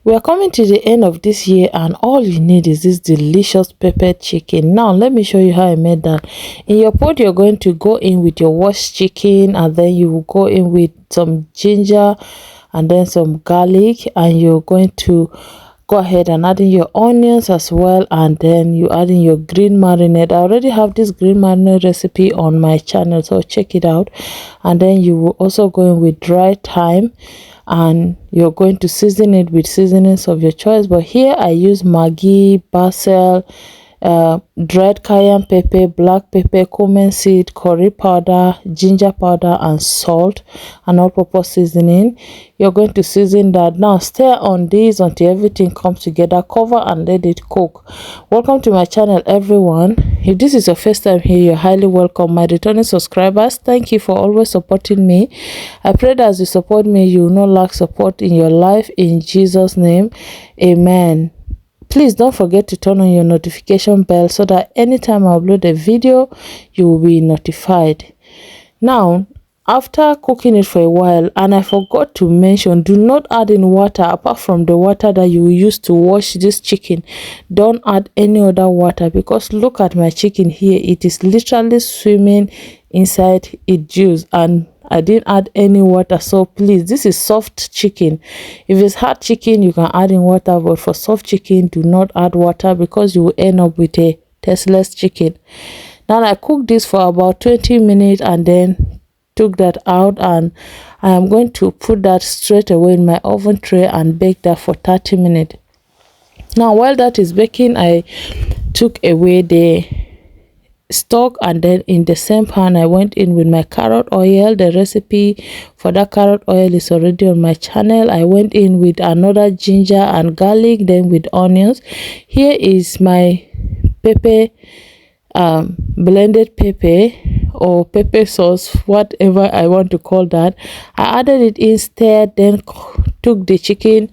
We are coming to the end of this year, and all you need is this delicious pepper chicken. Now let me show you how I made that. In your pot, you're going to go in with your washed chicken, and then you will go in with some ginger and then some garlic, and you're going to go ahead and add in your onions as well, and then you add in your green marinade. I already have this green marinade recipe on my channel, so check it out. And then you will also go in with dry thyme, and you're going to season it with seasonings of your choice. But here I use Maggi, basil, dried cayenne pepper, black pepper, cumin seed, curry powder, ginger powder, and salt, and all-purpose seasoning. You're going to season that. Now stir on this until everything comes together. Cover and let it cook. Welcome to my channel, everyone. If this is your first time here, you're highly welcome. My returning subscribers, thank you for always supporting me. I pray that as you support me, you will not lack support in your life. In Jesus' name, amen. Please don't forget to turn on your notification bell so that anytime I upload a video, you will be notified. Now, after cooking it for a while, and I forgot to mention, do not add in water apart from the water that you use to wash this chicken. Don't add any other water, because look at my chicken here. It is literally swimming inside its juice, and I didn't add any water. So please, this is soft chicken. If it's hard chicken, you can add in water, but for soft chicken, do not add water, because you will end up with a tasteless chicken. Now I cooked this for about 20 minutes and then took that out, and I am going to put that straight away in my oven tray and bake that for 30 minutes. Now while that is baking, I took away the stock, and then in the same pan I went in with my carrot oil. The recipe for that carrot oil is already on my channel. I went in with another ginger and garlic, then with onions. Here is my pepper, blended pepper or pepper sauce, whatever I want to call that. I added it in, stirred, then took the chicken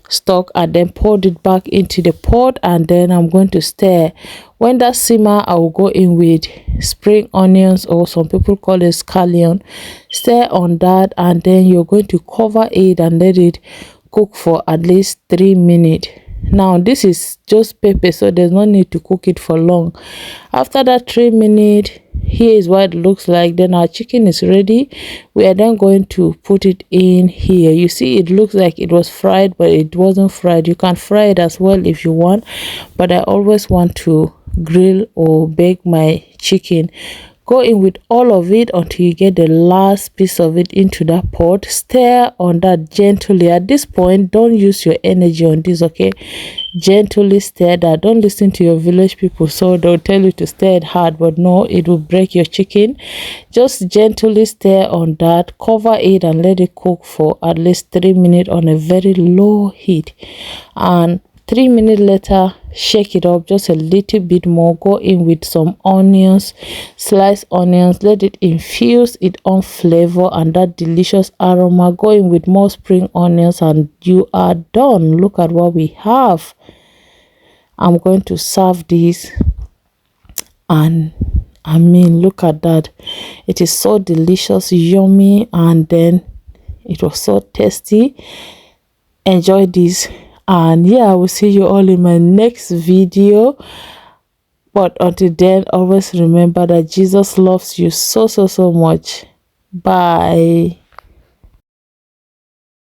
stock and then poured it back into the pot, and then I'm going to stir. When that simmer, I will go in with spring onions, or some people call it scallion. Stir on that, and then you're going to cover it and let it cook for at least 3 minutes. Now this is just pepper, so there's no need to cook it for long. After that 3 minutes, here is what it looks like. Then our chicken is ready. We are then going to put it in here. You see, it looks like it was fried, but it wasn't fried. You can fry it as well if you want, but I always want to grill or bake my chicken. Go in with all of it until you get the last piece of it into that pot. Stir on that gently. At this point, don't use your energy on this, okay? Gently stir that. Don't listen to your village people, so they'll tell you to stir it hard, but no, it will break your chicken. Just gently stir on that. Cover it and let it cook for at least 3 minutes on a very low heat. And 3 minutes later, shake it up just a little bit more. Go in with some onions, sliced onions. Let it infuse its own flavor and that delicious aroma. Go in with more spring onions, and you are done. Look at what we have. I'm going to serve this, and I mean, look at that. It is so delicious, yummy, and then it was so tasty. Enjoy this. And yeah, I will see you all in my next video. But until then, always remember that Jesus loves you so much. Bye.